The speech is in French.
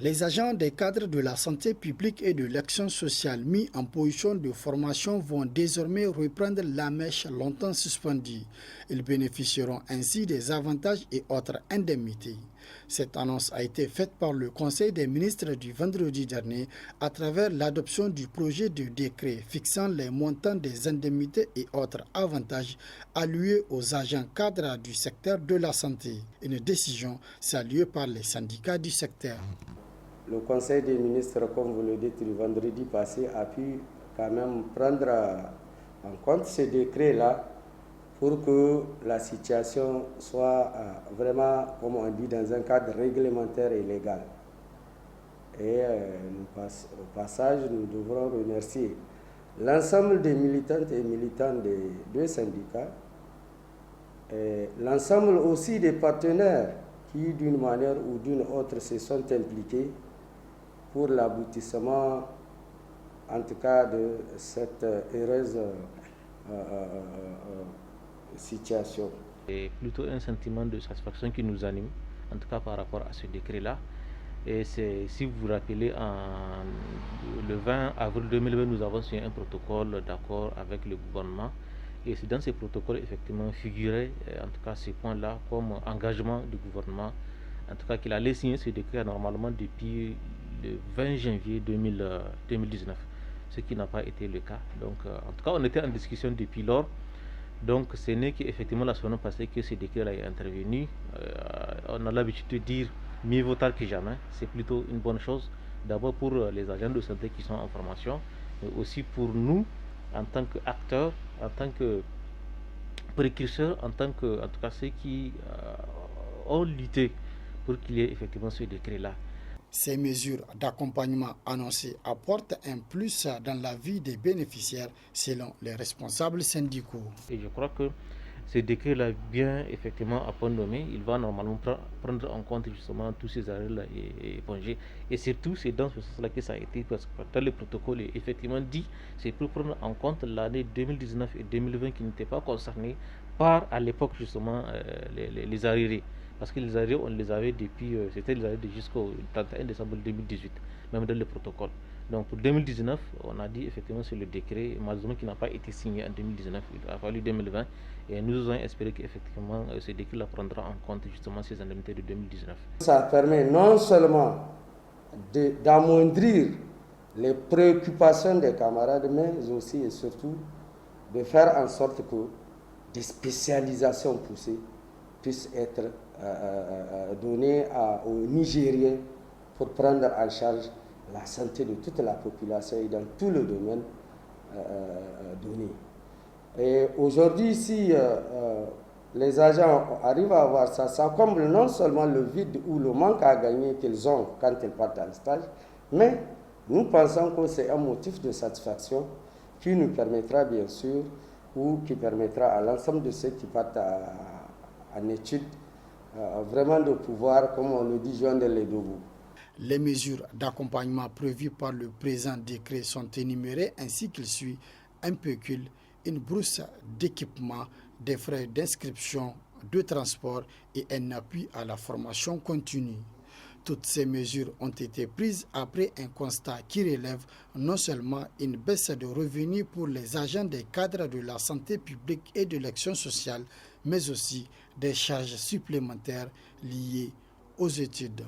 Les agents des cadres de la santé publique et de l'action sociale mis en position de formation vont désormais reprendre la mèche longtemps suspendue. Ils bénéficieront ainsi des avantages et autres indemnités. Cette annonce a été faite par le Conseil des ministres du vendredi dernier à travers l'adoption du projet de décret fixant les montants des indemnités et autres avantages alloués aux agents cadres du secteur de la santé. Une décision saluée par les syndicats du secteur. Le Conseil des ministres, comme vous le dites, le vendredi passé, a pu quand même prendre en compte ce décret-là pour que la situation soit vraiment, comme on dit, dans un cadre réglementaire et légal. Et au passage, nous devrons remercier l'ensemble des militantes et militants des deux syndicats, et l'ensemble aussi des partenaires qui, d'une manière ou d'une autre, se sont impliqués pour l'aboutissement, en tout cas, de cette heureuse situation. C'est plutôt un sentiment de satisfaction qui nous anime, en tout cas par rapport à ce décret-là. Et c'est, si vous vous rappelez, le 20 avril 2020, nous avons signé un protocole d'accord avec le gouvernement. Et c'est dans ces protocoles, effectivement, figurait, en tout cas, ces points-là comme engagement du gouvernement. En tout cas, qu'il allait signer ce décret normalement depuis le 20 janvier 2019, ce qui n'a pas été le cas. Donc, en tout cas, on était en discussion depuis lors. Donc, ce n'est qu'effectivement la semaine passée que ce décret est intervenu. On a l'habitude de dire mieux vaut tard que jamais. C'est plutôt une bonne chose. D'abord pour les agents de santé qui sont en formation, mais aussi pour nous en tant qu'acteurs, en tant que précurseurs, en tout cas ceux qui ont lutté pour qu'il y ait effectivement ce décret-là. Ces mesures d'accompagnement annoncées apportent un plus dans la vie des bénéficiaires selon les responsables syndicaux. Et je crois que ce décret-là, bien effectivement à point nommé, il va normalement prendre en compte justement tous ces arrêts-là et éponger. Et surtout, c'est dans ce sens-là que ça a été, parce que dans le protocole est effectivement dit, c'est pour prendre en compte l'année 2019 et 2020 qui n'étaient pas concernés par, à l'époque justement, les arriérés. Parce que les arrêts, on les avait depuis, c'était les arrêts jusqu'au 31 décembre 2018, même dans le protocole. Donc pour 2019, on a dit effectivement sur le décret, malheureusement qui n'a pas été signé en 2019, il a fallu 2020. Et nous avons espéré qu'effectivement ce décret prendra en compte justement ces indemnités de 2019. Ça permet non seulement d'amoindrir les préoccupations des camarades, mais aussi et surtout de faire en sorte que des spécialisations poussées puissent être données aux Nigériens pour prendre en charge la santé de toute la population et dans tout le domaine donné. Et aujourd'hui, si les agents arrivent à avoir ça, ça comble non seulement le vide ou le manque à gagner qu'ils ont quand ils partent en stage, mais nous pensons que c'est un motif de satisfaction qui nous permettra bien sûr, ou qui permettra à l'ensemble de ceux qui partent en études, vraiment de pouvoir, comme on le dit, joindre les deux bouts. Les mesures d'accompagnement prévues par le présent décret sont énumérées ainsi qu'il suit: un pécule, une brousse d'équipement, des frais d'inscription, de transport et un appui à la formation continue. Toutes ces mesures ont été prises après un constat qui relève non seulement une baisse de revenus pour les agents des cadres de la santé publique et de l'action sociale, mais aussi des charges supplémentaires liées aux études.